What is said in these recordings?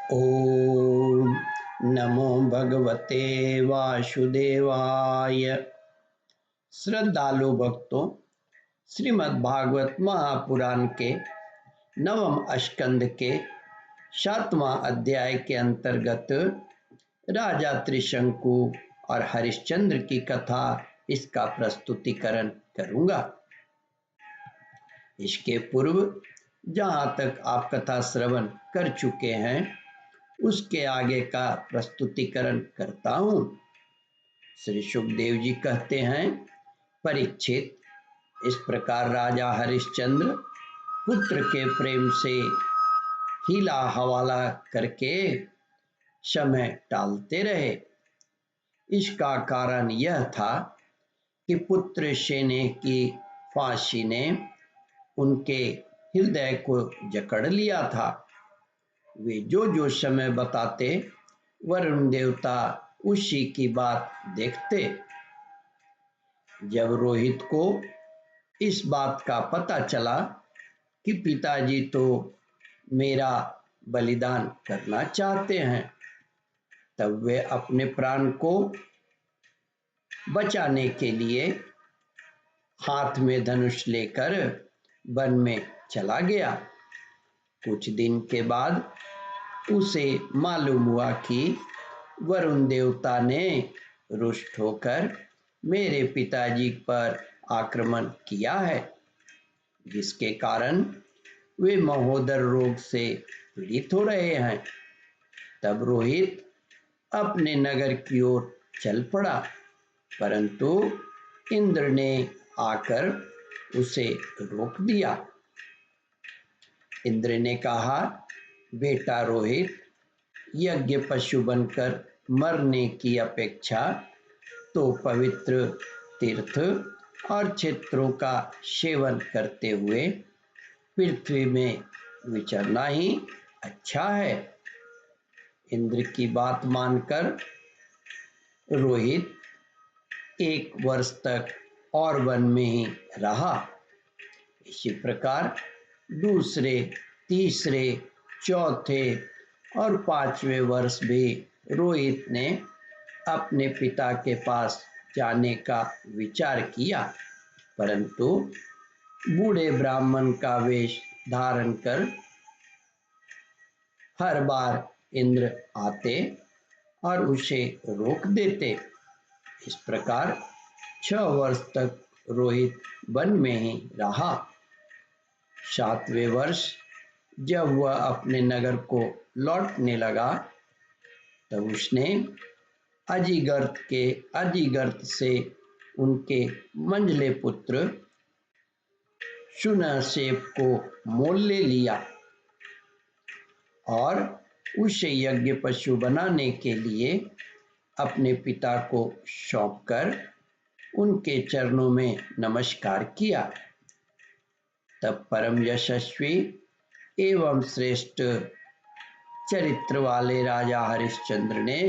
ओम नमो भगवते वासुदेवाय। श्रद्धालु भक्तों, श्रीमद् भागवत महापुराण के नवम स्कंद के 7वां अध्याय के अंतर्गत राजा त्रिशंकु और हरिश्चंद्र की कथा, इसका प्रस्तुतिकरण करूंगा। इसके पूर्व जहां तक आप कथा श्रवण कर चुके हैं, उसके आगे का प्रस्तुतिकरण करता हूं। श्री सुखदेव जी कहते हैं, परीक्षित, इस प्रकार राजा हरिश्चंद्र पुत्र के प्रेम से हीला हवाला करके समय टालते रहे। इसका कारण यह था कि पुत्र शेने की फांसी ने उनके हृदय को जकड़ लिया था। वे जो समय बताते, वरुण देवता उसी की बात देखते। जब रोहित को इस बात का पता चला कि पिताजी तो मेरा बलिदान करना चाहते हैं, तब वे अपने प्राण को बचाने के लिए हाथ में धनुष लेकर वन में चला गया। कुछ दिन के बाद उसे मालूम हुआ कि वरुण देवता ने रुष्ट होकर मेरे पिताजी पर आक्रमण किया है, जिसके कारण वे महोदर रोग से पीड़ित हो रहे हैं। तब रोहित अपने नगर की ओर चल पड़ा, परंतु इंद्र ने आकर उसे रोक दिया। इंद्र ने कहा, बेटा रोहित, यज्ञ पशु बनकर मरने की अपेक्षा तो पवित्र तीर्थ और क्षेत्रों का सेवन करते हुए पृथ्वी में विचरना ही अच्छा है। इंद्र की बात मानकर रोहित 1 वर्ष तक और वन में ही रहा। इसी प्रकार दूसरे, तीसरे, चौथे और 5वें वर्ष भी रोहित ने अपने पिता के पास जाने का विचार किया, परंतु बूढ़े ब्राह्मण का वेश धारण कर हर बार इंद्र आते और उसे रोक देते। इस प्रकार 6 वर्ष तक रोहित वन में ही रहा। 7वें वर्ष जब वह अपने नगर को लौटने लगा, तब उसने अजिगर्त से उनके मंझले पुत्र शुनशेफ को मोल ले लिया और उसे यज्ञ पशु बनाने के लिए अपने पिता को सौंपकर उनके चरणों में नमस्कार किया। तब परम यशस्वी एवं श्रेष्ठ चरित्र वाले राजा हरिश्चंद्र ने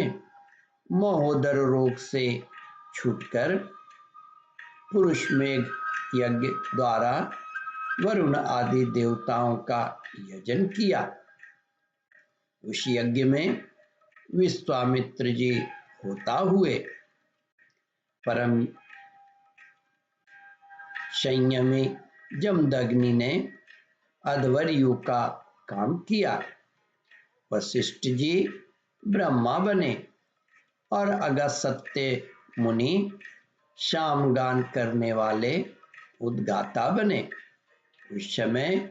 महोदर रोग से छूटकर पुरुषमेघ यज्ञ द्वारा वरुण आदि देवताओं का यजन किया। उस यज्ञ में विश्वामित्र जी होता हुए परम संयमी जमदग्नि ने अध्वर्यु का काम किया। वशिष्ठ जी ब्रह्मा बने और अगस्त्य मुनि सामगान करने वाले उद्गाता बने। उस समय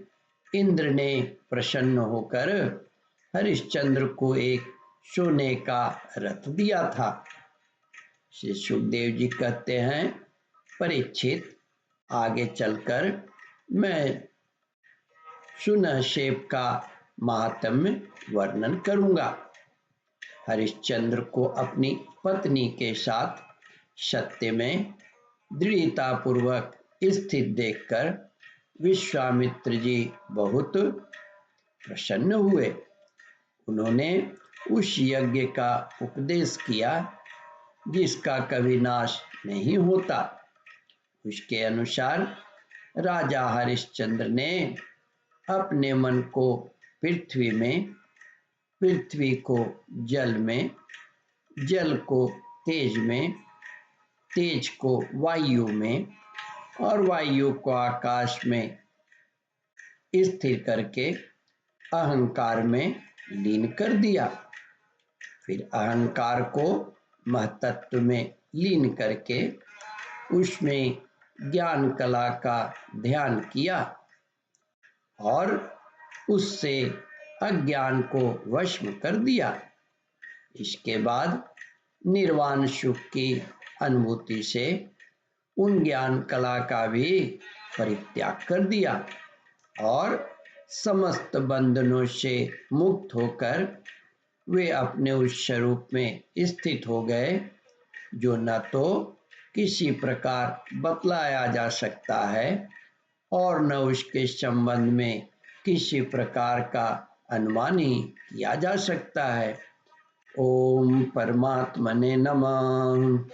इंद्र ने प्रसन्न होकर हरिश्चंद्र को एक सोने का रथ दिया था। श्री सुखदेव जी कहते हैं, परीक्षित, आगे चलकर मैं शुनशेफ का महात्म्य वर्णन करूंगा। हरिश्चंद्र को अपनी पत्नी के साथ सत्य में दृढ़तापूर्वक स्थित देखकर विश्वामित्र जी बहुत प्रसन्न हुए। उन्होंने उस यज्ञ का उपदेश किया जिसका कभी नाश नहीं होता। उसके अनुसार राजा हरिश्चंद्र ने अपने मन को पृथ्वी में पृथ्वी को जल में, जल को तेज में, तेज को वायु में और वायु को आकाश में स्थिर करके अहंकार में लीन कर दिया। फिर अहंकार को महतत्व में लीन करके उसमें ज्ञान कला का ध्यान किया और उससे अज्ञान को वश में कर दिया। इसके बाद निर्वाण सुख की अनुभूति से उन ज्ञान कला का भी परित्याग कर दिया और समस्त बंधनों से मुक्त होकर वे अपने उस स्वरूप में स्थित हो गए जो न तो किसी प्रकार बतलाया जा सकता है और न उसके संबंध में किसी प्रकार का अनुमान ही किया जा सकता है। ओम परमात्मने नमः।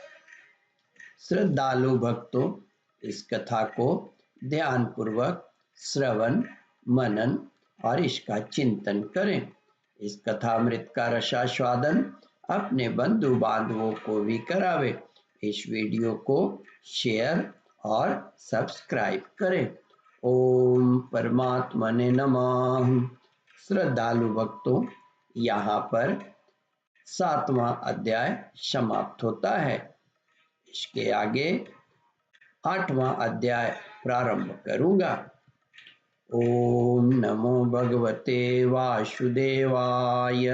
श्रद्धालु भक्तों, इस कथा को ध्यान पूर्वक श्रवण, मनन और इसका चिंतन करें। इस कथामृत का रसास्वादन अपने बंधु बांधवों को भी करावे। इस वीडियो को शेयर और सब्सक्राइब करें। ओम परमात्मने नमः। श्रद्धालु भक्तों, यहाँ पर 7वां अध्याय समाप्त होता है। इसके आगे 8वां अध्याय प्रारंभ करूंगा। ओम नमो भगवते वासुदेवाय।